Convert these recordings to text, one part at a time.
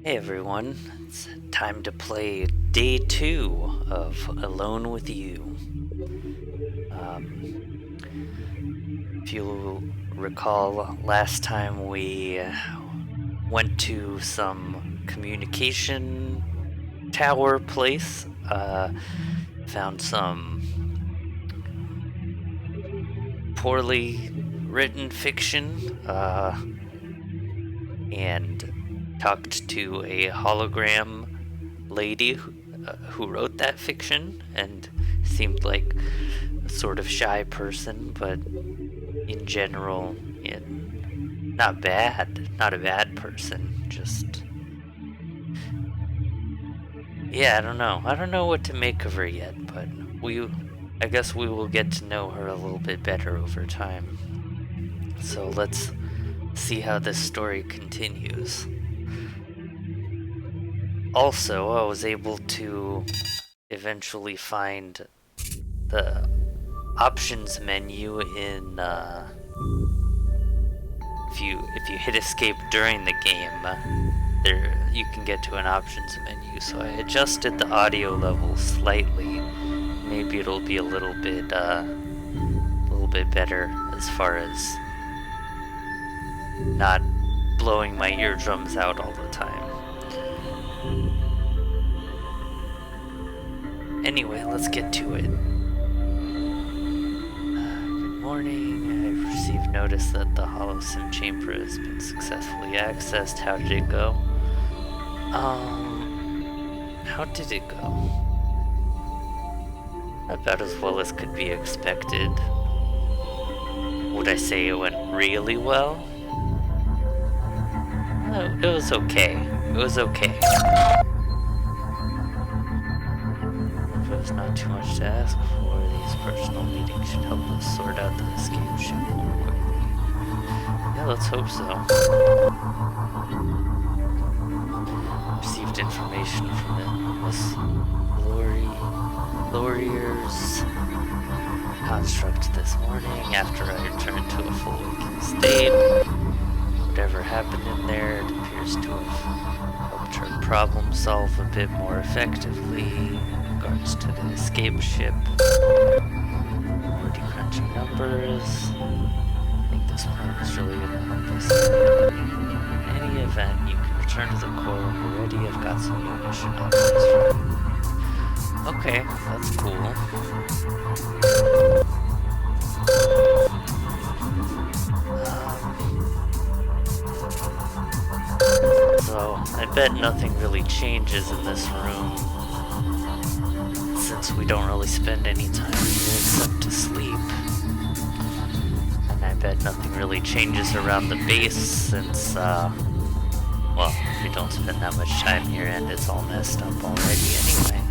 Hey everyone, it's time to play day 2 of Alone with You. If you'll recall, last time we went to some communication tower place, found some poorly written fiction, and talked to a hologram lady who wrote that fiction and seemed like a sort of shy person, but in general, not a bad person. Just, yeah, I don't know what to make of her yet, but I guess we will get to know her a little bit better over time. So let's see how this story continues. Also, I was able to eventually find the options menu in if you hit escape during the game, there you can get to an options menu. So I adjusted the audio level slightly. Maybe it'll be a little bit better as far as not blowing my eardrums out all the time. Anyway, let's get to it. Good morning. I've received notice that the HoloSim chamber has been successfully accessed. How did it go? How did it go? About as well as could be expected. Would I say it went really well? It was okay. It was okay. If it was not too much to ask for, these personal meetings should help us sort out the escape ship more quickly. Yeah, let's hope so. Received information from Miss Laurier's construct this morning after I returned to a full waking state. Whatever happened in there, it appears to have helped her problem solve a bit more effectively in regards to the escape ship. Already crunching numbers. I think this plan is really going to help us. In any event, you can return to the core when you're ready. I've got some new mission options for you. Okay, that's cool. So, I bet nothing really changes in this room, since we don't really spend any time here except to sleep. And I bet nothing really changes around the base, since, well, we don't spend that much time here and it's all messed up already anyway.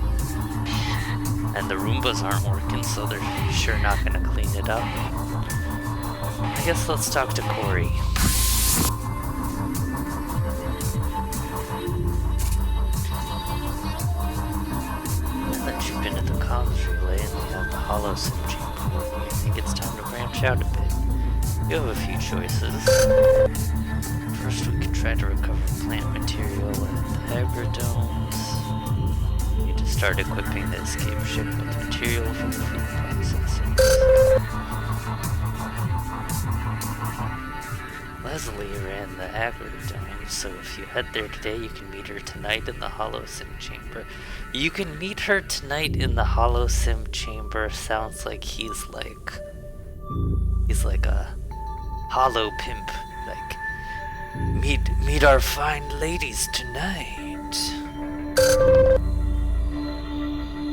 And the Roombas aren't working, so they're sure not gonna clean it up. I guess let's talk to Corey. You've been at the comms relay and we have the HoloSim chamber. I think it's time to branch out a bit. You have a few choices. First, we could try to recover plant material at the agrodomes. We need to start equipping the escape ship with material from the food processors. Leslie ran the agrodome, so if you head there today, you can meet her tonight in the HoloSim chamber. You can meet her tonight in the HoloSim chamber. Sounds like he's like a holo pimp. Like, meet our fine ladies tonight.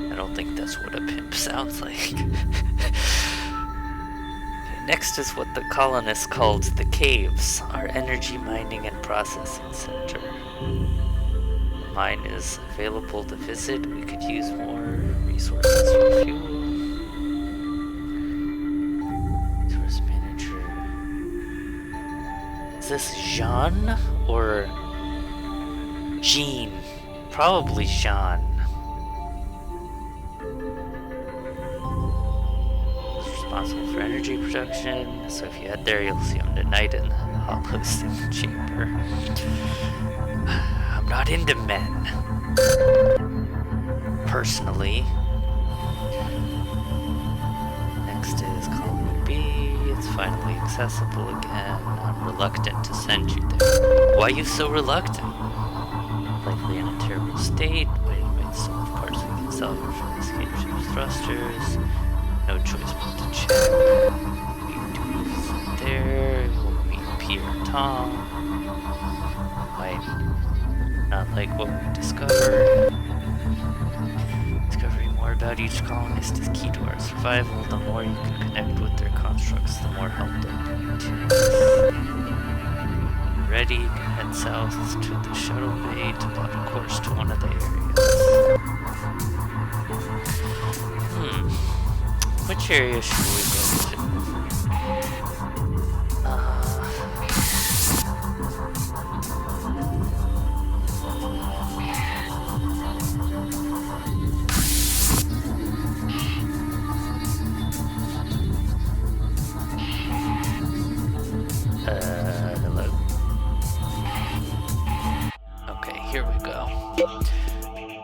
I don't think that's what a pimp sounds like. Next is what the colonists called the caves, our energy mining and processing center. The mine is available to visit. We could use more resources for fuel. Resource manager. Is this Jean or Jean? Probably Jean. Responsible for energy production, so if you head there, you'll see him tonight in the HoloSim chamber. I'm not into men. Personally. Next is Colony B. It's finally accessible again. I'm reluctant to send you there. Why are you so reluctant? Likely in a terrible state. Wait, so of course we can salvage from escape ship's thrusters. No choice but to check. We do sit there. We'll meet Pierre and Tom. Might not like what we discovered. Discovering more about each colonist is key to our survival. The more you can connect with their constructs, the more help they'll be to us. Ready, you can head south to the shuttle bay to plot a course to one of the areas. Which area should we go to? Hello? Okay, here we go.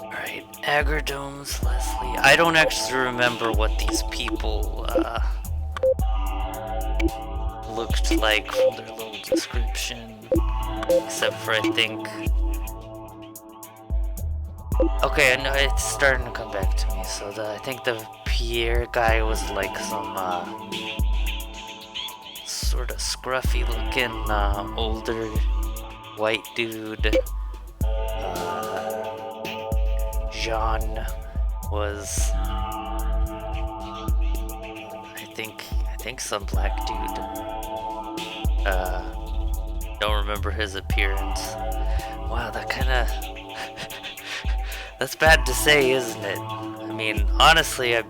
Alright, Agrodomes, Leslie. I don't actually remember what these people looked like from their little description. Except for, I think... Okay, I know it's starting to come back to me. So I think the Pierre guy was like some sort of scruffy looking older white dude. Jean was I think some black dude. Don't remember his appearance. Wow, that kinda that's bad to say, isn't it? I mean, honestly, I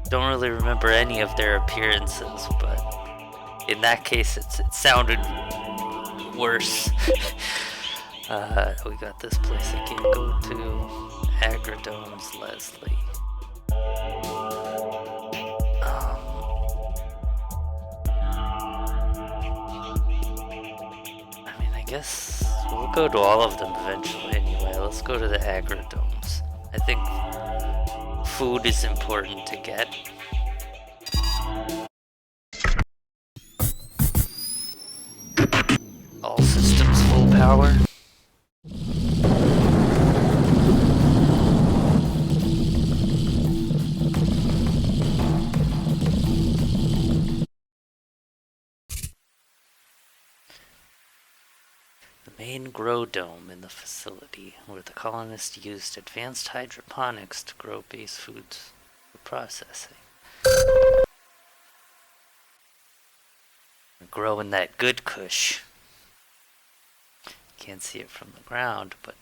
don't really remember any of their appearances, but in that case, it sounded worse. We got this place I can go to. Agrodomes, Leslie. I mean, I guess we'll go to all of them eventually anyway. Let's go to the Agrodomes. I think food is important to get. All systems full power. The main grow dome in the facility, where the colonists used advanced hydroponics to grow base foods for processing. We're growing that good kush. Can't see it from the ground, but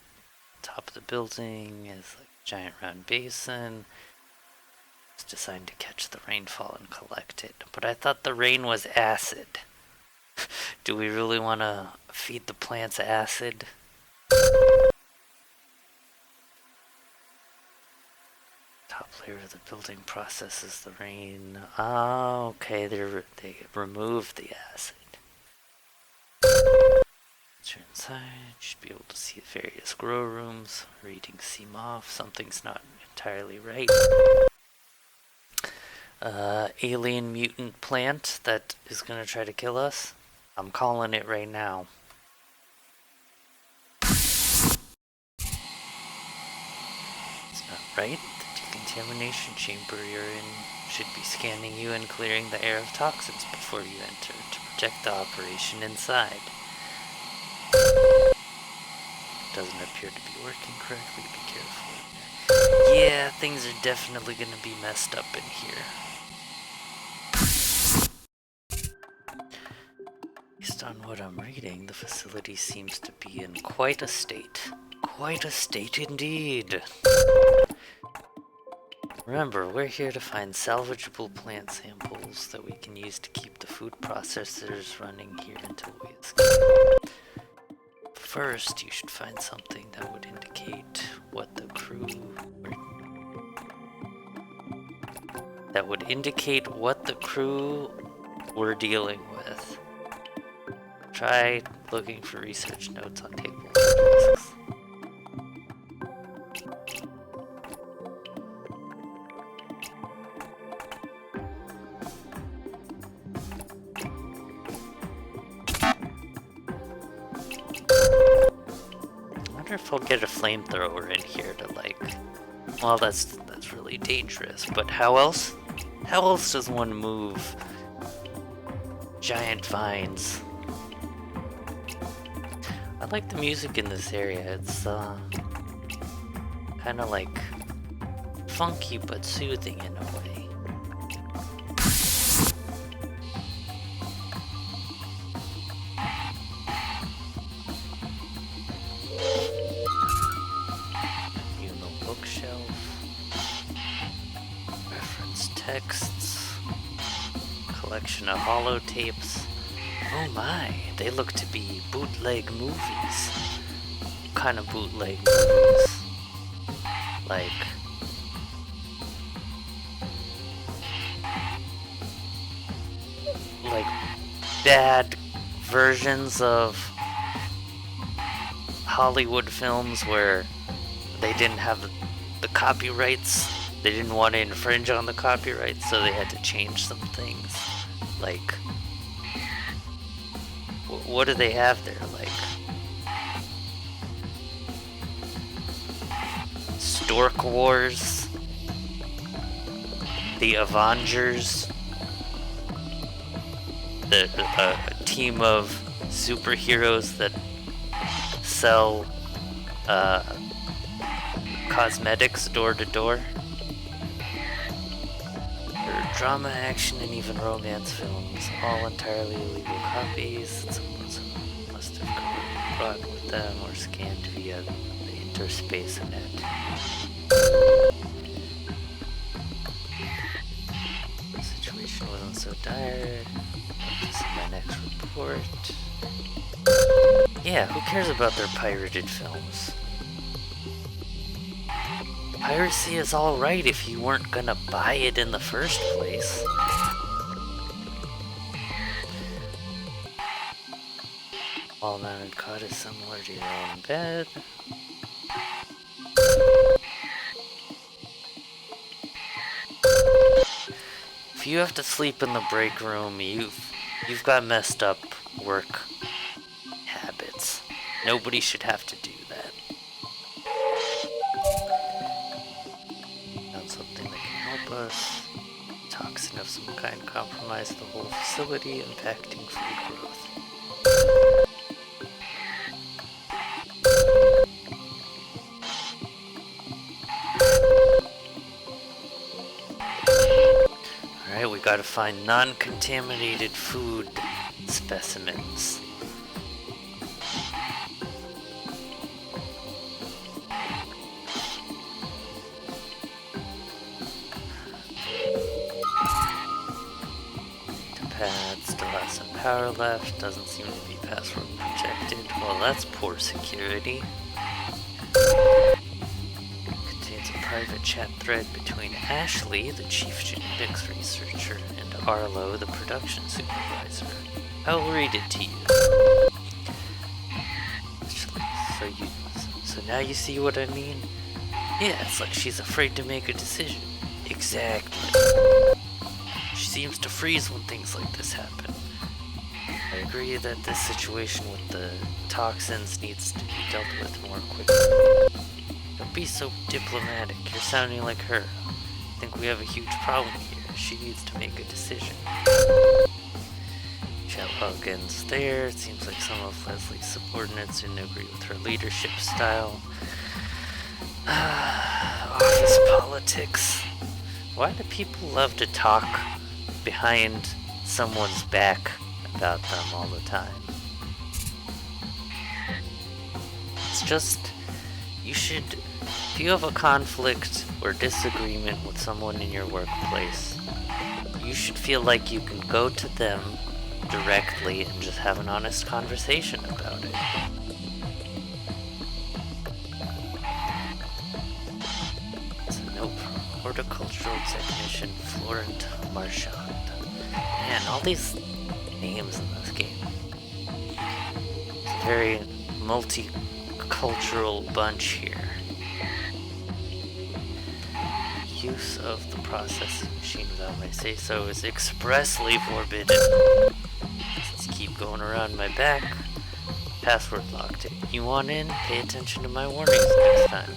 top of the building is like a giant round basin. It's designed to catch the rainfall and collect it. But I thought the rain was acid. Do we really want to feed the plants acid? Top layer of the building processes the rain. Oh, okay, they removed the acid. Turn inside, should be able to see the various grow rooms. Readings seem off, something's not entirely right. Alien mutant plant that is gonna try to kill us. I'm calling it right now. It's not right. The decontamination chamber you're in should be scanning you and clearing the air of toxins before you enter to protect the operation inside. Doesn't appear to be working correctly. Be careful. Yeah, things are definitely gonna be messed up in here. Based on what I'm reading, the facility seems to be in quite a state. Quite a state indeed. Remember, we're here to find salvageable plant samples that we can use to keep the food processors running here until we escape. First, you should find something that would indicate what the crew we're dealing with. Try looking for research notes on tables or desks. I wonder if I'll get a flamethrower in here to like... Well, that's really dangerous, but how else? How else does one move giant vines? I like the music in this area. It's kind of like funky but soothing in a way. Texts, collection of holotapes. Oh my, they look to be bootleg movies. What kind of bootleg movies? Like bad versions of Hollywood films where they didn't have the copyrights. They didn't want to infringe on the copyright, so they had to change some things. Like, what do they have there? Like, Stork Wars, the Avengers, a team of superheroes that sell cosmetics door to door. Drama, action, and even romance films, all entirely illegal copies. Someone must have brought with them or scanned via the interspace net. The situation wasn't so dire. This is my next report. Yeah, who cares about their pirated films? Piracy is alright if you weren't gonna buy it in the first place. Wall-mounted cot is similar to your own bed. If you have to sleep in the break room, you've got messed up work habits. Nobody should have to do that. Something that can help us. Toxin of some kind compromised the whole facility, impacting food growth. Alright, we gotta find non-contaminated food specimens. Still has some power left, doesn't seem to be password protected. Well, that's poor security. Contains a private chat thread between Ashley, the chief genetics researcher, and Arlo, the production supervisor. I'll read it to you. So now you see what I mean? Yeah, it's like she's afraid to make a decision. Exactly. She seems to freeze when things like this happen. I agree that this situation with the toxins needs to be dealt with more quickly. Don't be so diplomatic, you're sounding like her. I think we have a huge problem here. She needs to make a decision. Chat log ends there. It seems like some of Leslie's subordinates didn't agree with her leadership style. Office politics. Why do people love to talk behind someone's back about them all the time? It's just, you should, if you have a conflict or disagreement with someone in your workplace, you should feel like you can go to them directly and just have an honest conversation about it. It's a note from horticultural technician Florent Marchand. Man, all these names in this game. It's a very multicultural bunch here. Use of the processing machine without my say-so is expressly forbidden. Let's keep going around my back. Password locked it. You want in? Pay attention to my warnings next time.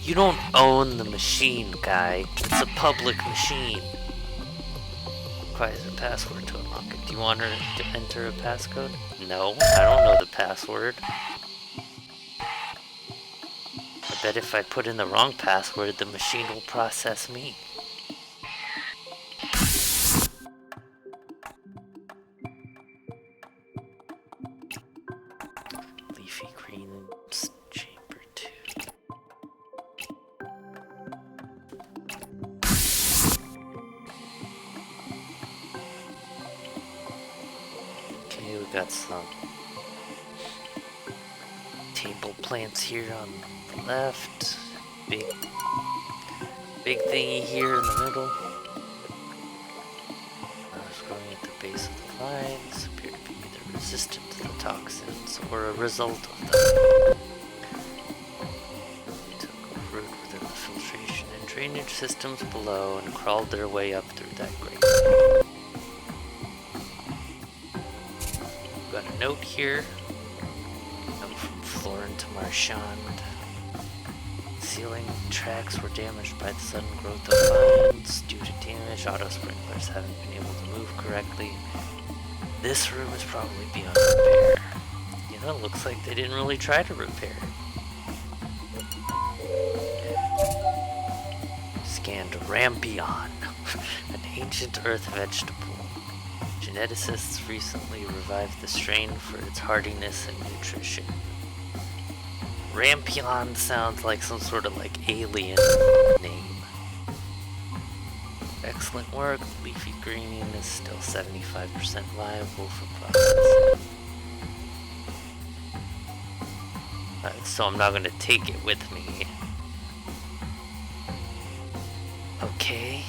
You don't own the machine, guy. It's a public machine. Requires a password to unlock it. Do you want her to enter a passcode? No, I don't know the password. I bet if I put in the wrong password, the machine will process me. Leafy Greens, Chamber 2. Okay, we got some table plants here on the left. Big thingy here in the middle. Flowers growing at the base of the vines appear to be either resistant to the toxins or a result of them. They took root within the filtration and drainage systems below and crawled their way up through that grate. Got a note here. Note from Florin to Marchand. Ceiling tracks were damaged by the sudden growth of vines. Due to damage, auto sprinklers haven't been able to move correctly. This room is probably beyond repair. You know, it looks like they didn't really try to repair it. Scanned Rampion, an ancient earth vegetable. Geneticists recently revived the strain for its hardiness and nutrition. Rampion sounds like some sort of alien name. Excellent work. Leafy green is still 75% viable for processing. So I'm not going to take it with me. Okay.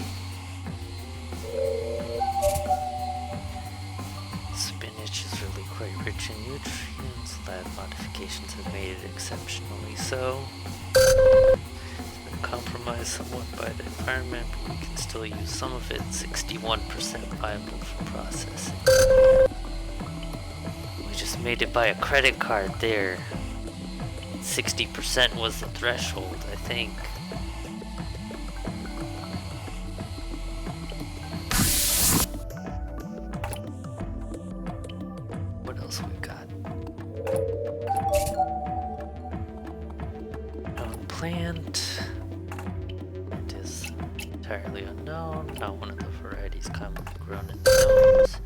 Spinach is really quite rich in nutrients. Lab modifications have made it exceptionally so. It's been compromised somewhat by the environment, but we can still use some of it. 61% viable for processing. We just made it by a credit card there. 60% was the threshold, I think. What else we got? Known plant. It is entirely unknown. Not one of the varieties commonly grown in the gnomes.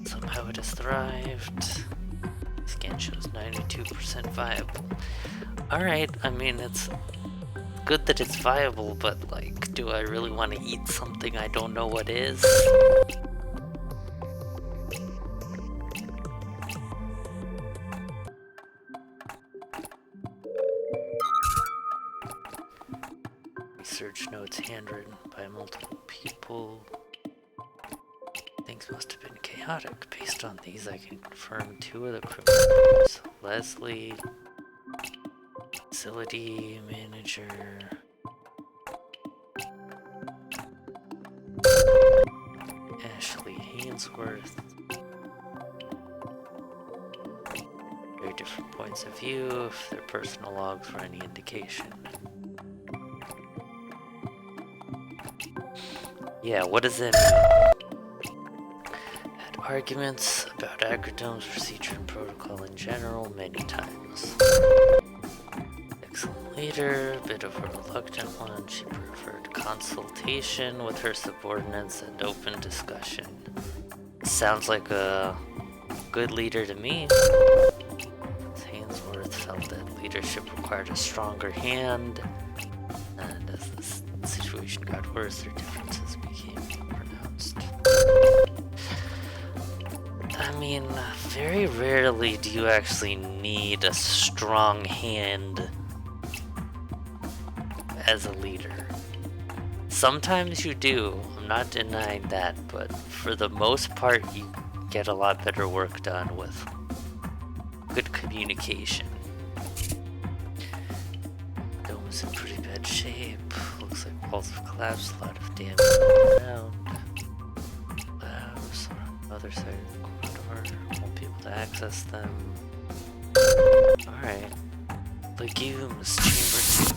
Somehow it has thrived. Scan shows 92% viable. Alright, I mean, it's good that it's viable, but do I really want to eat something I don't know what is? Research notes handwritten by multiple people. Things must have been chaotic. Based on these, I can confirm 2 of the crew members. Leslie, facility manager. Ashley Hainsworth. Very different points of view, if their personal logs were any indication. Yeah, what does it mean? Had arguments about Agridome's procedure and protocol in general many times. Excellent leader, bit of a reluctant one. She preferred consultation with her subordinates and open discussion. Sounds like a good leader to me. Hainsworth felt that leadership required a stronger hand, and as the situation got worse, their differences became pronounced. I mean, very rarely do you actually need a strong hand as a leader. Sometimes you do, I'm not denying that, but for the most part you get a lot better work done with good communication. Dome is in pretty bad shape. Looks like walls have collapsed, a lot of damage around. Labs on the other side of the corridor. Won't be able to to access them. Alright. Legumes, chamber 2.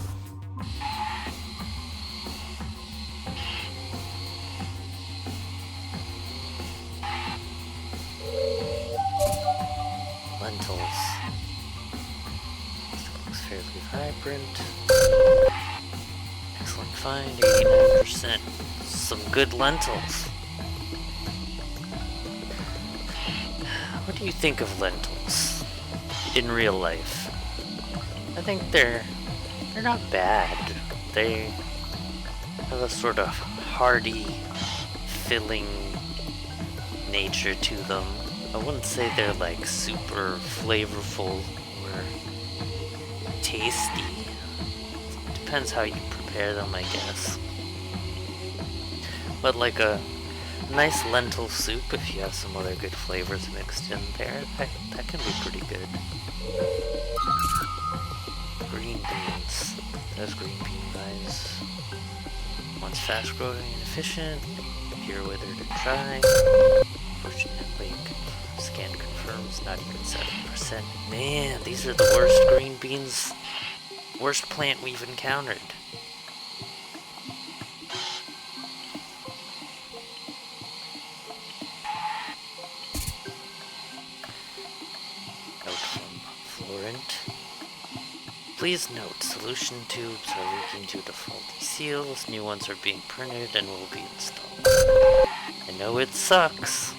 Lentils. This looks fairly vibrant. Excellent find, 89%. Some good lentils. What do you think of lentils in real life? I think they're not bad. They have a sort of hearty, filling nature to them. I wouldn't say they're like super flavorful or tasty. Depends how you prepare them, I guess. But like a nice lentil soup, if you have some other good flavors mixed in there, that can be pretty good. Green beans. Those green bean guys. One's fast growing and efficient, pure withered and dry. Fortunately, scan confirms not even 7%. Man, these are the worst green beans, worst plant we've encountered. Please note, solution tubes are leaking due to faulty seals. New ones are being printed and will be installed. I know it sucks,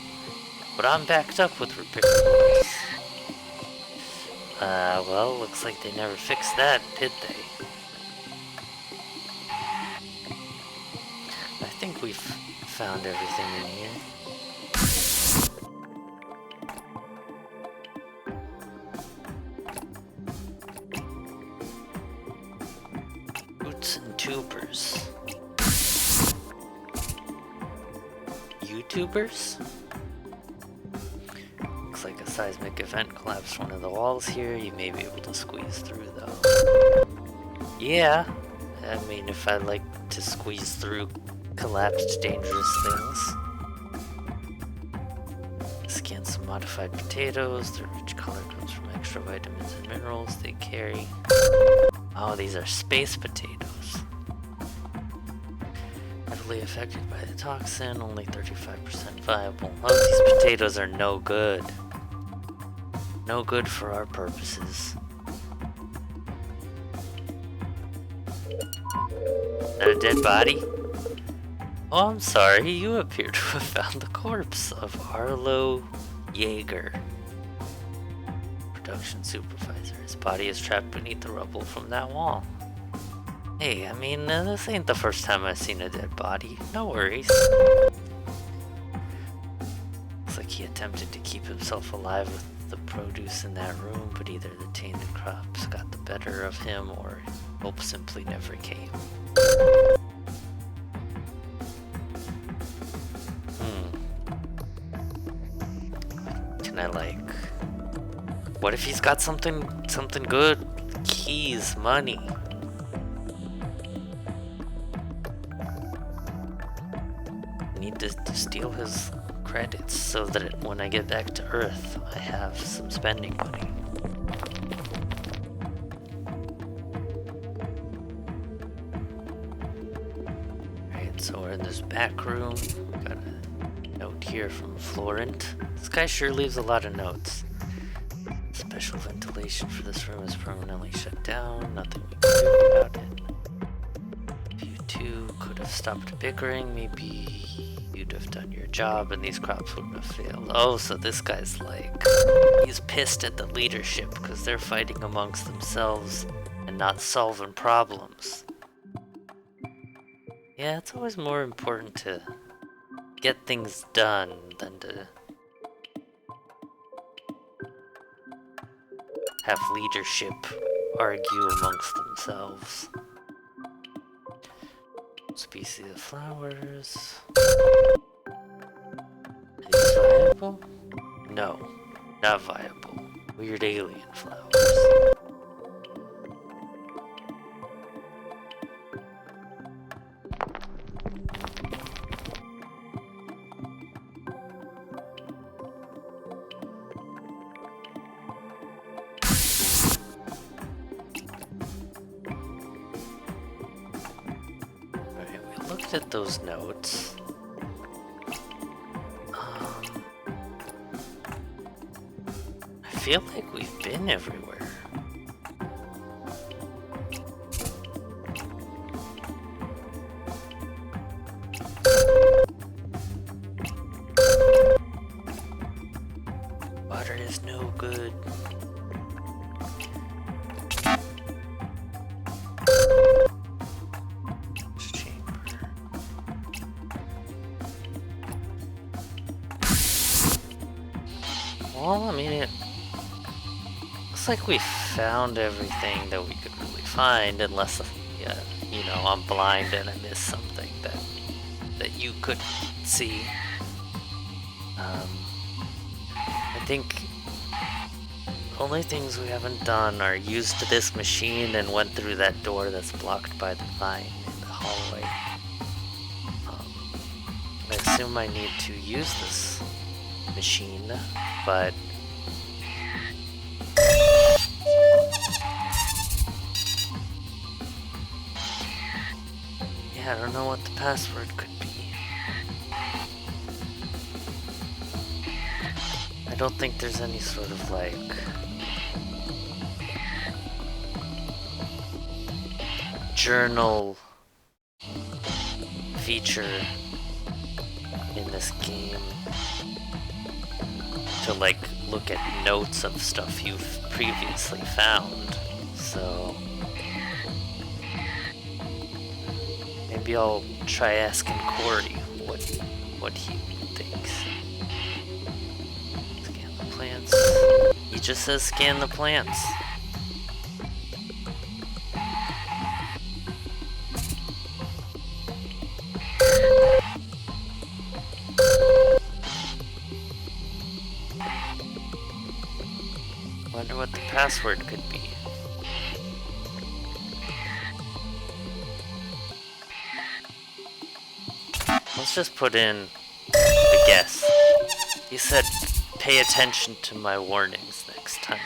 but I'm backed up with repair parts. Well, looks like they never fixed that, did they? I think we've found everything in here. Tubers. YouTubers? Looks like a seismic event collapsed one of the walls here. You may be able to squeeze through though. Yeah, I mean if I like to squeeze through collapsed dangerous things. Scan some modified potatoes. Their rich color comes from extra vitamins and minerals they carry. Oh, these are space potatoes. Heavily affected by the toxin, only 35% viable. Oh, these potatoes are no good. No good for our purposes. Is that a dead body? Oh, I'm sorry, you appear to have found the corpse of Arlo Jaeger, production supervisor. His body is trapped beneath the rubble from that wall. Hey, I mean, this ain't the first time I've seen a dead body. No worries. Looks like he attempted to keep himself alive with the produce in that room, but either the tainted crops got the better of him or hope simply never came. Can I like... What if he's got something good? Keys, money. Need to steal his credits so that when I get back to Earth, I have some spending money. Alright, so we're in this back room. Got a note here from Florent. This guy sure leaves a lot of notes. Special ventilation for this room is permanently shut down. Nothing we can do about it. If you two could have stopped bickering, maybe you'd have done your job and these crops wouldn't have failed. Oh, so this guy's like... He's pissed at the leadership because they're fighting amongst themselves and not solving problems. Yeah, it's always more important to get things done than to have leadership argue amongst themselves. Species of flowers. Are these viable? No, not viable. Weird alien flowers. collected those notes. I feel like we've been everywhere. Water is no good. Well, I mean, it looks like we found everything that we could really find, unless, you know, I'm blind and I missed something that you couldn't see. I think the only things we haven't done are used this machine and went through that door that's blocked by the vine in the hallway. I assume I need to use this machine, but yeah, I don't know what the password could be. I don't think there's any sort of like journal feature in this game to like look at notes of stuff you've previously found, so maybe I'll try asking Corey what he thinks. Scan the plants. He just says scan the plants. Wonder what the password could be. Let's just put in a guess. He said pay attention to my warnings next time.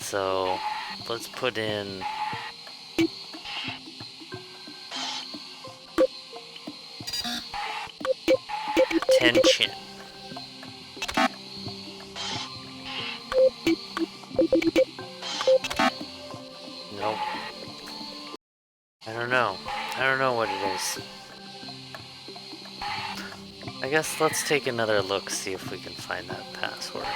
So let's put in attention. Nope. I don't know what it is. I guess let's take another look, see if we can find that password.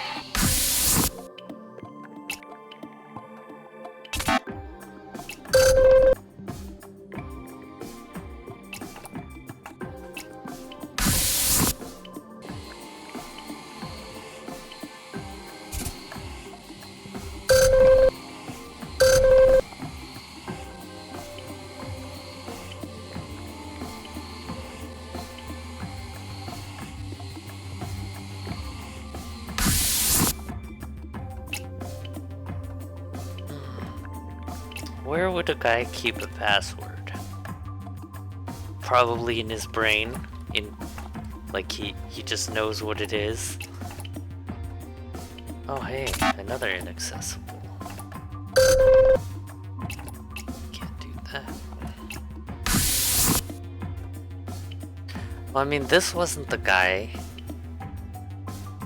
Where would a guy keep a password? Probably in his brain, like he just knows what it is. Oh hey, another inaccessible. Can't do that. Well, I mean, this wasn't the guy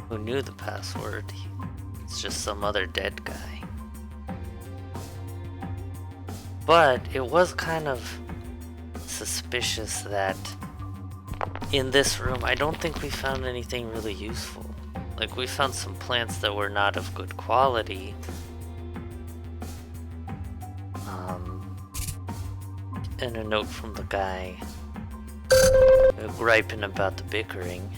who knew the password. It's just some other dead guy. But it was kind of suspicious that in this room, I don't think we found anything really useful. Like, we found some plants that were not of good quality. And a note from the guy griping about the bickering.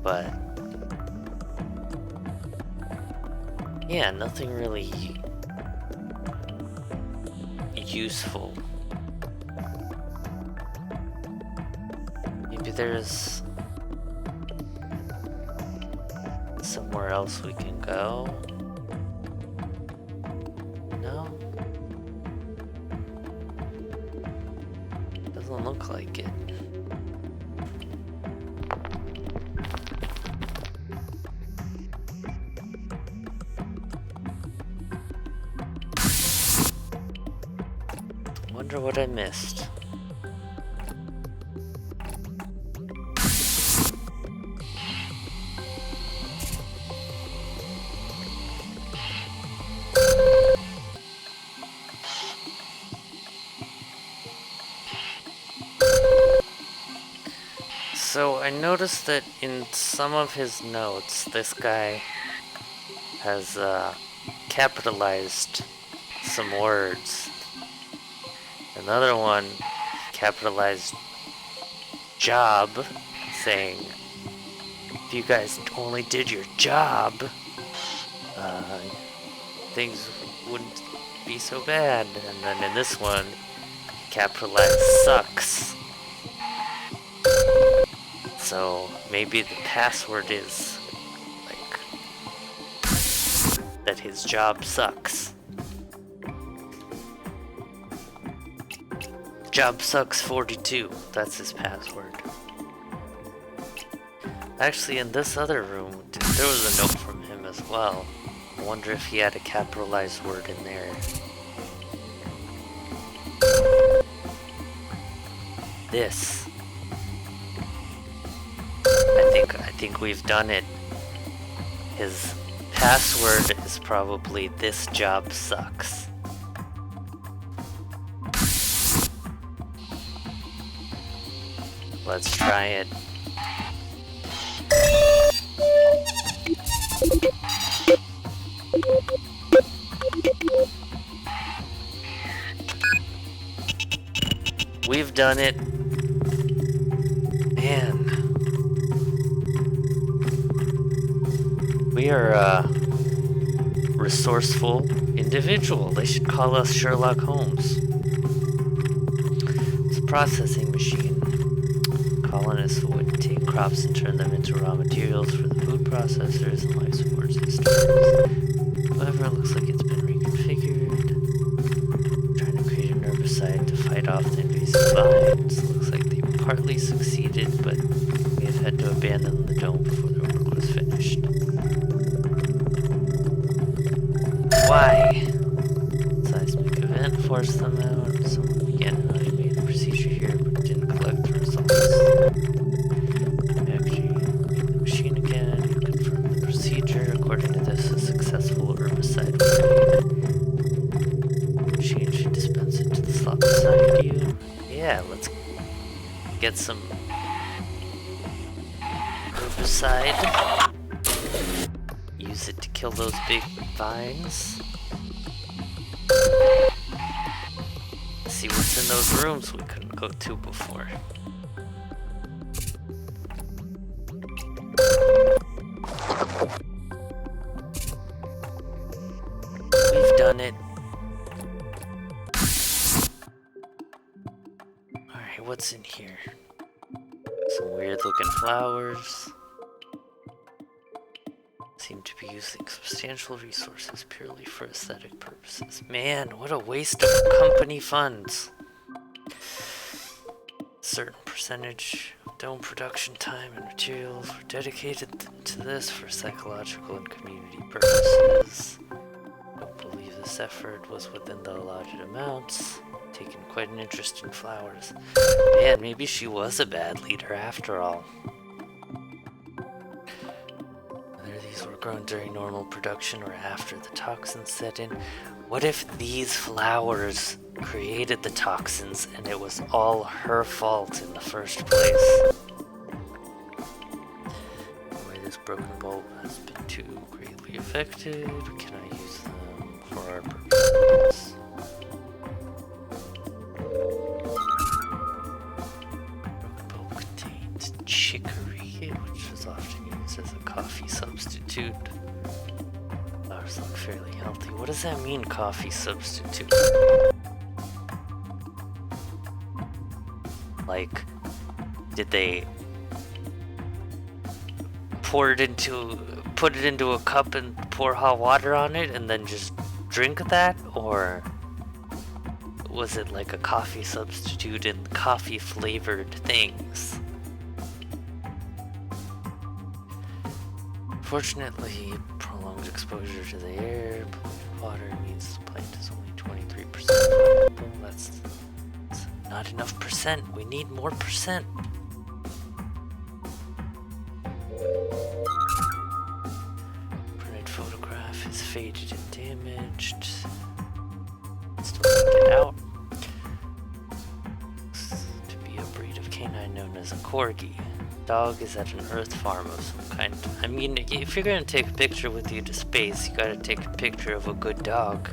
But yeah, nothing really useful. Maybe there's somewhere else we can go. No? Doesn't look like it. Wonder what I missed. So I noticed that in some of his notes, this guy has capitalized some words. Another one capitalized job, saying, if you guys only did your job, things wouldn't be so bad. And then in this one, capitalized sucks. So maybe the password is like that his job sucks. Job sucks 42. That's his password. Actually, in this other room, there was a note from him as well. I wonder if he had a capitalized word in there. This. I think we've done it. His password is probably "this job sucks." Let's try it. We've done it. Man. We are a resourceful individual. They should call us Sherlock Holmes. It's a processing machine. Colonists would take crops and turn them into raw materials for the food processors and life support systems. However, it looks like it's been reconfigured. Trying to create an herbicide to fight off the invasive vines. Looks like they partly succeeded, but we have had to abandon the dome before the work was finished. Why? Seismic event forced them out. Someone began an automated procedure here, but didn't collect the results. Actually, make the machine again. Confirm the procedure. According to this, a successful herbicide was made. The machine should dispense it to the slot beside you. Yeah, let's get some herbicide. Use it to kill those big vines. See what's in those rooms we couldn't go to before. We've done it. Alright, what's in here? Some weird looking flowers. Seem to be using substantial resources purely for aesthetic purposes. Man, what a waste of company funds. Certain percentage of dome production time and materials were dedicated to this for psychological and community purposes. Don't believe this effort was within the allotted amounts. Taken quite an interest in flowers. Man, maybe she was a bad leader after all. Were grown during normal production or after the toxins set in. What if these flowers created the toxins and it was all her fault in the first place? Anyway, this broken bulb has been too greatly affected. Can I use them for our purposes? Broken bulb contains chicory, which is often used as a coffee substitute. Flowers look fairly healthy. What does that mean, coffee substitute? Like, did they put it into a cup and pour hot water on it and then just drink that? Or was it like a coffee substitute in coffee flavored things? Fortunately, prolonged exposure to the air, polluted water means the plant is only 23% viable. That's not enough percent. We need more percent. Printed photograph is faded and damaged. Still take it out. Looks to be a breed of canine known as a corgi. Dog is at an earth farm of some kind. I mean, if you're gonna take a picture with you to space, you gotta take a picture of a good dog.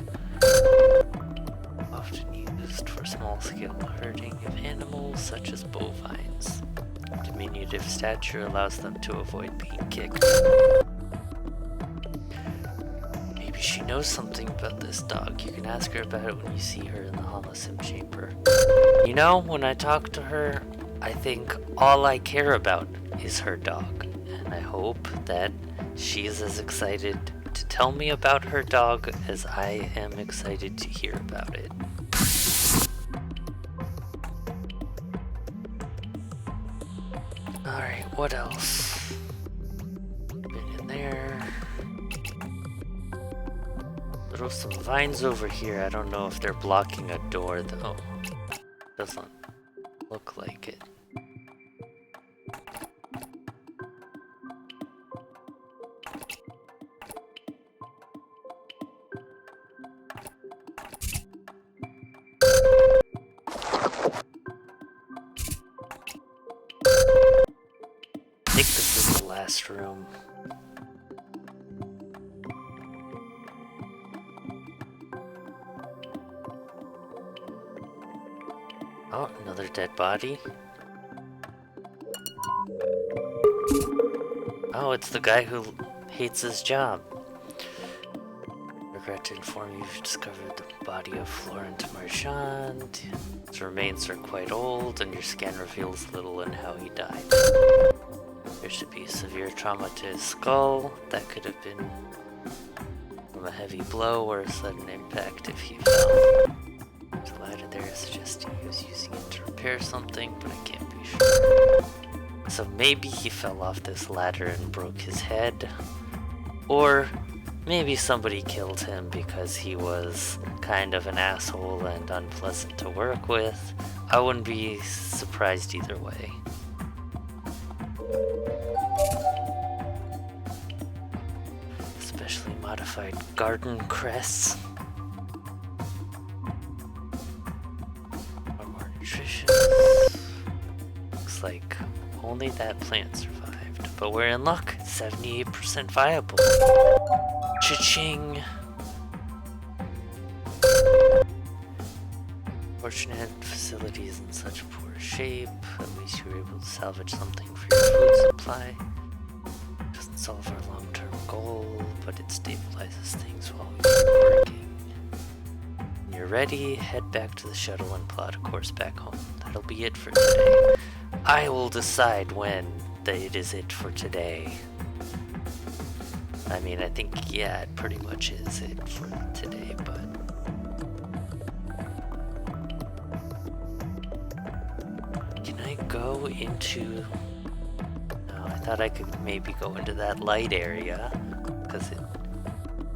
Often used for small-scale herding of animals such as bovines. Diminutive stature allows them to avoid being kicked. Maybe she knows something about this dog. You can ask her about it when you see her in the holosim chamber. You know, when I talk to her, I think all I care about is her dog, and I hope that she is as excited to tell me about her dog as I am excited to hear about it. Alright, what else? Been in there. There are some vines over here. I don't know if they're blocking a door though. Doesn't look like it. I think this is the last room. Oh, another dead body. Oh, it's the guy who hates his job. Regret to inform you, you've discovered the body of Florent Marchand. His remains are quite old, and your scan reveals little in how he died. There should be severe trauma to his skull. That could have been from a heavy blow or a sudden impact if he fell. There's a ladder there suggesting he was using it to repair something, but I can't be sure. So maybe he fell off this ladder and broke his head. Or maybe somebody killed him because he was kind of an asshole and unpleasant to work with. I wouldn't be surprised either way. Specially modified garden cress. More nutritious. Looks like only that plant survived, but we're in luck. 78% viable. Cha-ching! Fortunate facilities in such poor shape. At least you were able to salvage something for your food supply. Doesn't solve our long-term goal, but it stabilizes things while we keep working. When you're ready, head back to the shuttle and plot a course back home. That'll be it for today. I will decide when it is it for today. I mean, I think, yeah, it pretty much is it for today, but... Can I go into... No, I thought I could maybe go into that light area, because it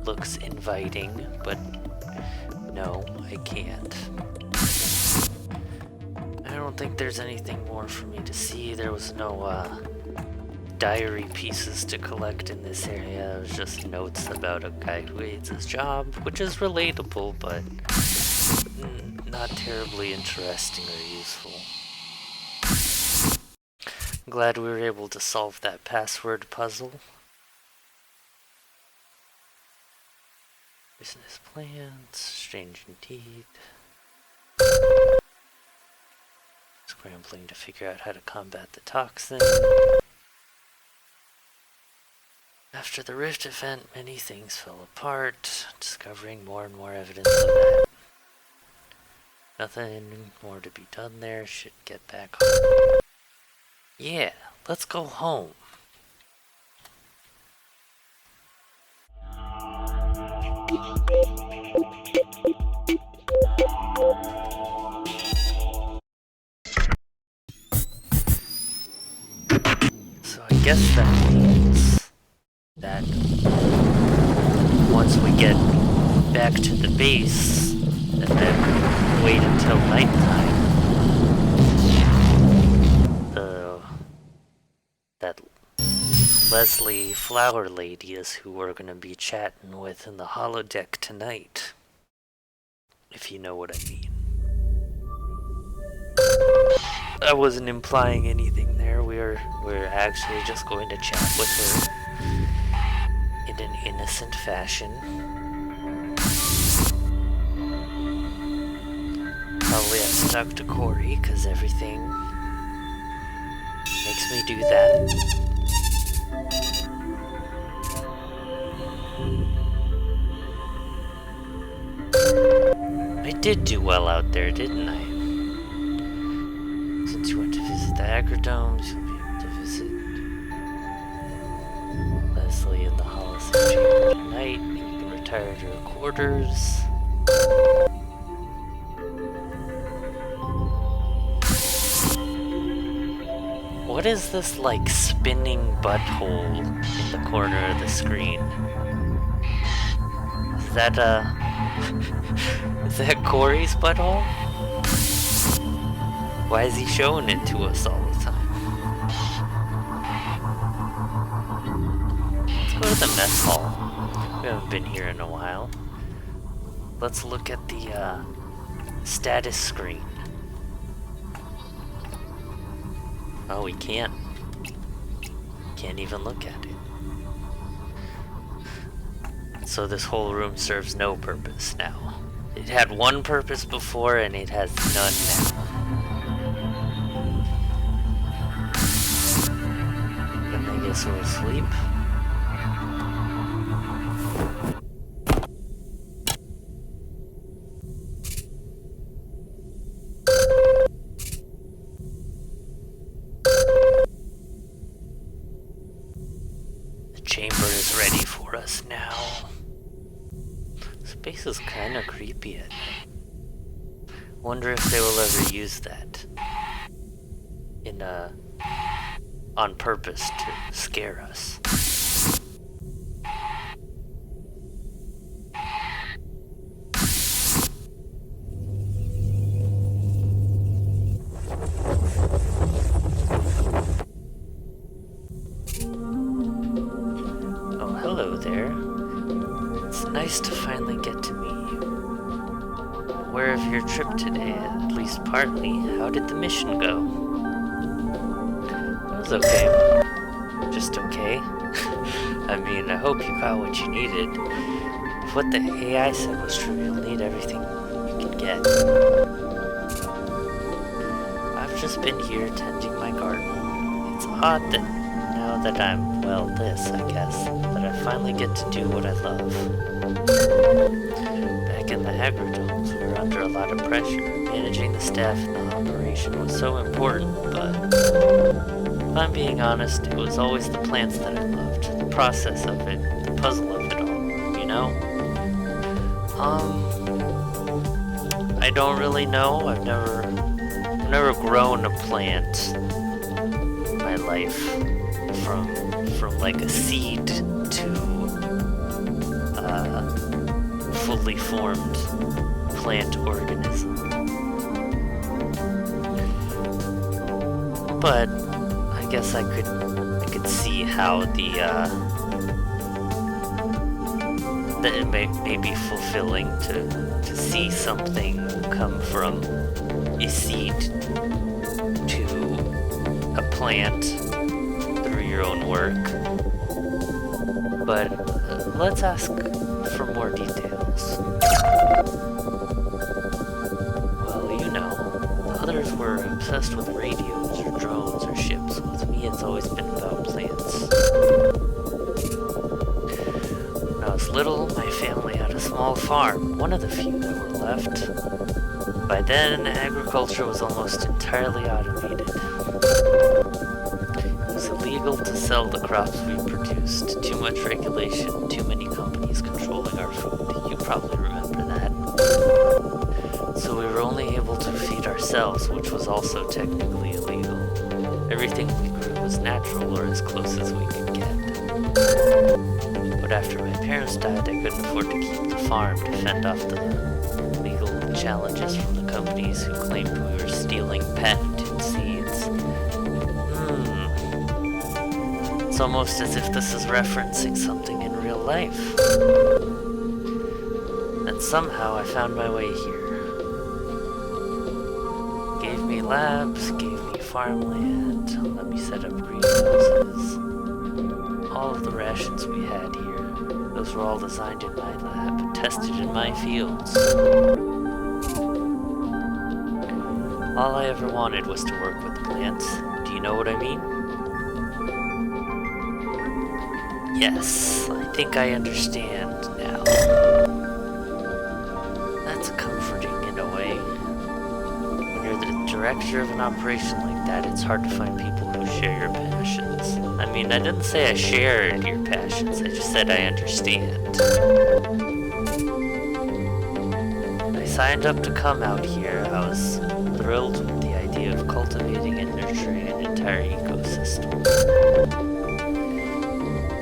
looks inviting, but no, I can't. I don't think there's anything more for me to see. There was no, diary pieces to collect in this area. It was just notes about a guy who hates his job, which is relatable, but not terribly interesting or useful. I'm glad we were able to solve that password puzzle. Business plans, strange indeed. Scrambling to figure out how to combat the toxin. After the Rift event, many things fell apart, discovering more and more evidence of that. Nothing more to be done there, should get back home. Yeah, let's go home. So I guess that means that once we get back to the base and then wait until nighttime, Leslie Flower Lady is who we're gonna be chatting with in the holodeck tonight. If you know what I mean. I wasn't implying anything there. We're actually just going to chat with her in an innocent fashion. Probably have to talk to Corey, because everything makes me do that. I did do well out there, didn't I? Since you went to visit the Agrodomes, you'll be able to visit Leslie in the Holocene Chamber tonight. You can retire to your quarters. What is this, like, spinning butthole in the corner of the screen? Is that, is that Corey's butthole? Why is he showing it to us all the time? Let's go to the mess hall. We haven't been here in a while. Let's look at the, status screen. Oh, we can't. Can't even look at it. So this whole room serves no purpose now. It had one purpose before and it has none now. And I guess we'll sleep. The chamber is ready for us now. Space is kinda creepy at night. Wonder if they will ever use that in on purpose to scare us. Oh, hello there. It's nice to finally get to meet you. Aware of your trip today, at least partly. How did the mission go? It was okay. Just okay. I mean, I hope you got what you needed. If what the AI said was true, you'll need everything you can get. I've just been here tending my garden. It's odd that now that I'm, well, this, I guess, that I finally get to do what I love. Back in the Agrodomes, we were under a lot of pressure. Managing the staff and the operation was so important, but if I'm being honest, it was always the plants that I loved. The process of it, the puzzle of it all, you know? I don't really know. I've never grown a plant in my life from like a seed to fully formed plant organism. But I guess I could see how that it may be fulfilling to see something come from a seed to a plant through your own work. But let's ask for more details. Well, you know, the others were obsessed with radios or drones or ships. With me, it's always been about plants. When I was little, my family had a small farm, one of the few that were left. By then, agriculture was almost entirely automated. It was illegal to sell the crops we produced. Too much regulation, too many companies controlling our food. You probably remember that. So we were only able to feed ourselves, which was also technically illegal. Everything we grew was natural, or as close as we could get. But after my parents died, I couldn't afford to keep the farm to fend off the legal challenges from the companies who claimed we were stealing patented seeds. It's almost as if this is referencing something in real life. And somehow I found my way here. Gave me labs, gave me farmland, let me set up greenhouses. All of the rations we had here, those were all designed in my lab, tested in my fields. All I ever wanted was to work with plants. Do you know what I mean? Yes, I think I understand now. That's comforting in a way. When you're the director of an operation like that, it's hard to find people who share your passions. I mean, I didn't say I shared your passions, I just said I understand. I signed up to come out here. I was thrilled with the idea of cultivating and nurturing an entire ecosystem.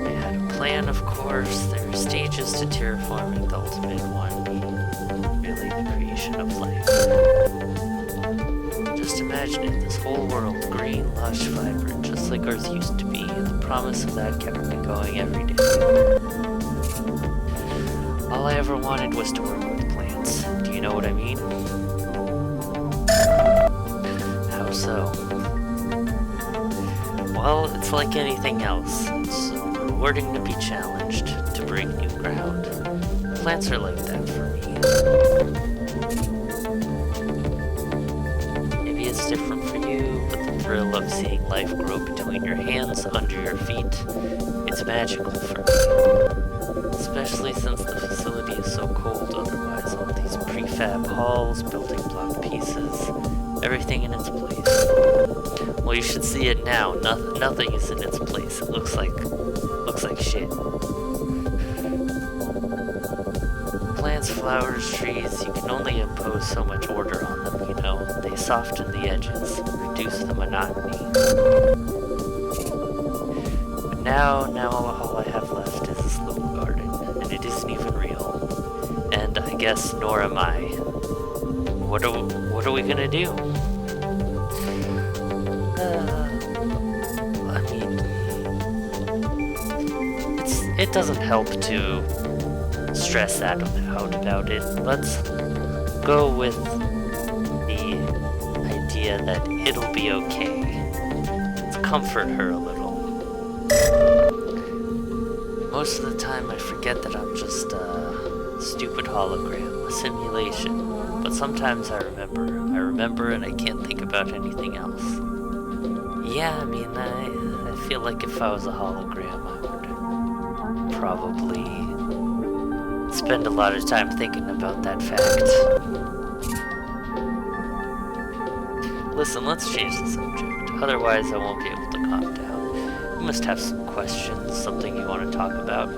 I had a plan, of course. There are stages to terraforming, the ultimate one being really the creation of life. Just imagine it, this whole world, green, lush, vibrant, just like Earth used to be, and the promise of that kept me going every day. All I ever wanted was to work with plants. Do you know what I mean? How so? Well, it's like anything else. It's rewarding to be challenged, to break new ground. Plants are like that for me. Maybe it's different for you, but the thrill of seeing life grow between your hands, under your feet, it's magical for me. Especially since the facility is so cold, otherwise all these prefab halls, building block pieces, everything in its place. Well, you should see it now. Nothing is in its place. It looks like shit. Plants, flowers, trees, you can only impose so much order on them, you know. They soften the edges, reduce the monotony. But now all I have left is this little garden, and it isn't even real. And I guess nor am I. What are we gonna do? I mean, it doesn't help to stress out about it. Let's go with the idea that it'll be okay. Let's comfort her a little. Most of the time I forget that I'm just a stupid hologram, a simulation. But sometimes I remember and I can't think about anything else. Yeah, I mean, I feel like if I was a hologram, I would probably spend a lot of time thinking about that fact. Listen, let's change the subject. Otherwise, I won't be able to calm down. You must have some questions, something you want to talk about.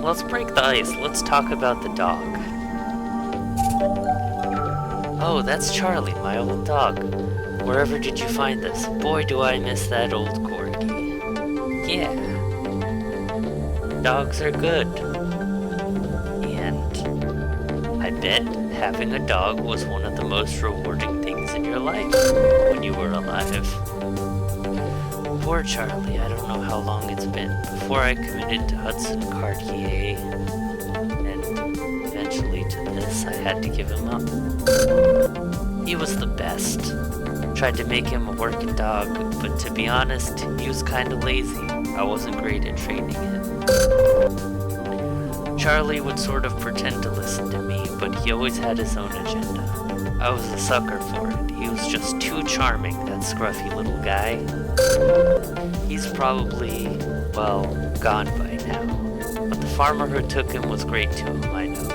Let's break the ice. Let's talk about the dog. Oh, that's Charlie, my old dog. Wherever did you find this? Boy, do I miss that old corgi. Yeah. Dogs are good. And I bet having a dog was one of the most rewarding things in your life when you were alive. Poor Charlie, I don't know how long it's been. Before I committed to Hudson Cartier, and eventually to this, I had to give him up. He was the best. Tried to make him a working dog, but to be honest, he was kinda lazy. I wasn't great at training him. Charlie would sort of pretend to listen to me, but he always had his own agenda. I was a sucker for it. He was just too charming, that scruffy little guy. He's probably, well, gone by now. But the farmer who took him was great to him, I know.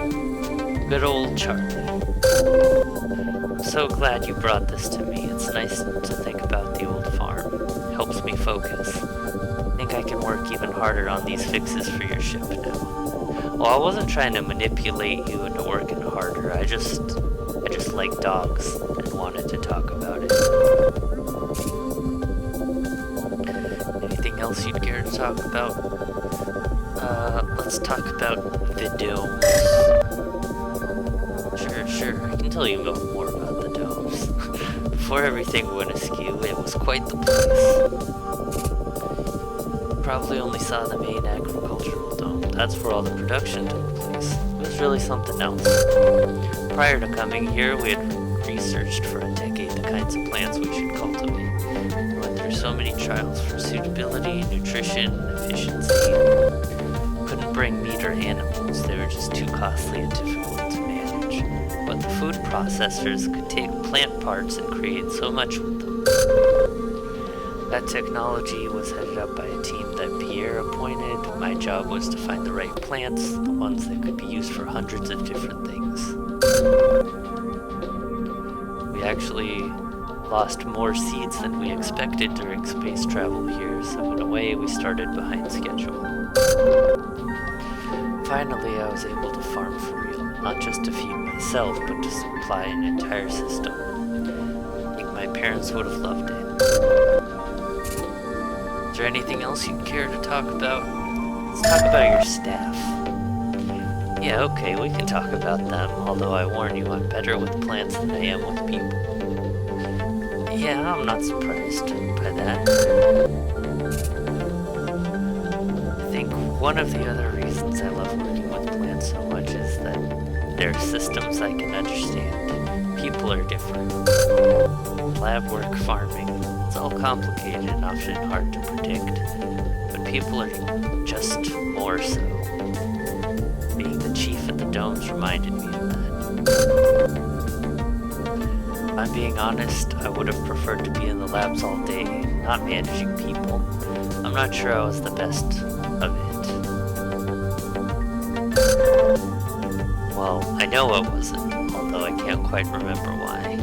Good old Charlie. I'm so glad you brought this to me. It's nice to think about the old farm. It helps me focus. I think I can work even harder on these fixes for your ship now. Well, I wasn't trying to manipulate you into working harder. I just like dogs and wanted to talk about it. Anything else you'd care to talk about? Let's talk about the domes. Sure, I can tell you more about the domes. Before everything went askew, it was quite the place. probably only saw the main agricultural dome. That's where all the production took place. It was really something else. Prior to coming here, we had researched for a decade the kinds of plants we should cultivate. We went through so many trials for suitability, nutrition, efficiency. Couldn't bring meat or animals. They were just too costly and difficult to manage. But the food processors could take plant parts and create so much with them. That technology was headed up by a team that Pierre appointed. My job was to find the right plants, the ones that could be used for hundreds of different things. We actually lost more seeds than we expected during space travel here, so in a way we started behind schedule. Finally, I was able to farm for real, not just to feed myself, but to supply an entire system. I think my parents would have loved it. Is there anything else you'd care to talk about? Let's talk about your staff. Yeah, okay, we can talk about them, although I warn you, I'm better with plants than I am with people. Yeah, I'm not surprised by that. I think one of the other reasons I love working with plants so much is that they're systems I can understand. People are different. Lab work, farming, it's all complicated and often hard to predict, but people are just more so. Being the chief at the domes reminded me of that. If I'm being honest, I would have preferred to be in the labs all day, not managing people. I'm not sure I was the best of it. Well, I know I wasn't, although I can't quite remember why.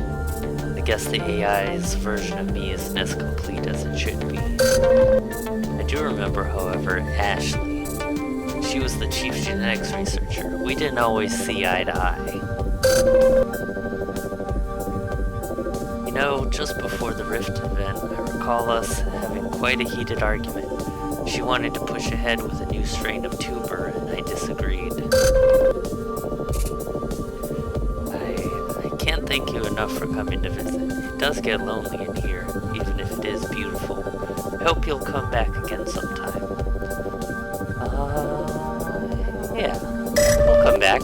I guess the AI's version of me isn't as complete as it should be. I do remember, however, Ashley. She was the chief genetics researcher. We didn't always see eye to eye. You know, just before the Rift event, I recall us having quite a heated argument. She wanted to push ahead with a new strain of tuber, and I disagreed. I can't thank you enough for coming to visit. It does get lonely in here, even if it is beautiful. I hope you'll come back again sometime. Yeah, we'll come back.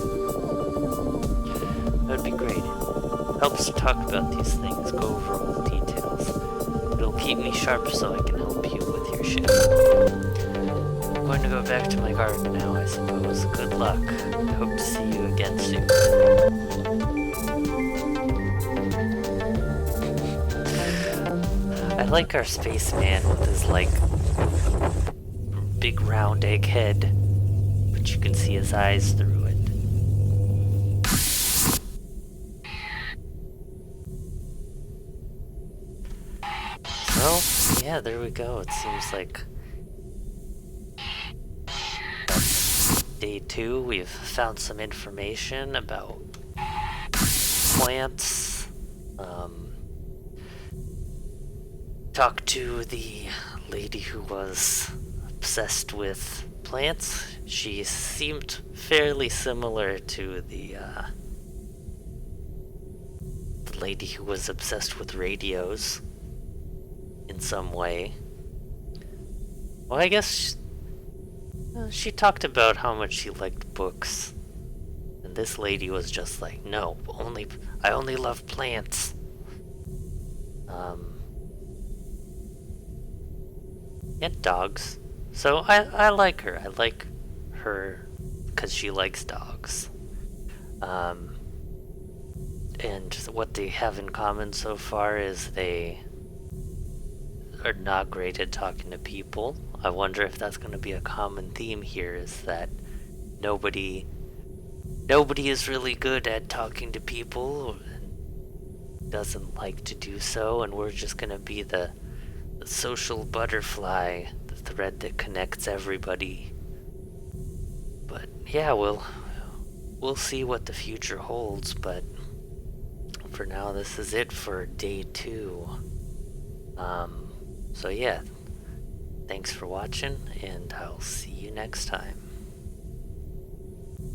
That'd be great. It helps to talk about these things, go over old details. It'll keep me sharp so I can help you with your ship. I'm going to go back to my garden now, I suppose. Good luck. I hope to see you again soon. I like our spaceman with his, big round egg head, but you can see his eyes through it. So, yeah, there we go. It seems like that's day 2. We've found some information about plants. Talked to the lady who was obsessed with plants. She seemed fairly similar to the lady who was obsessed with radios in some way. Well, I guess she talked about how much she liked books, and this lady was just like, no, I only love plants. And dogs. So I like her. I like her because she likes dogs. And what they have in common so far is they are not great at talking to people. I wonder if that's going to be a common theme here, is that nobody is really good at talking to people, doesn't like to do so, and we're just going to be the social butterfly, the thread that connects everybody. But yeah, we'll see what the future holds, but for now this is it for day 2. So yeah, thanks for watching, and I'll see you next time.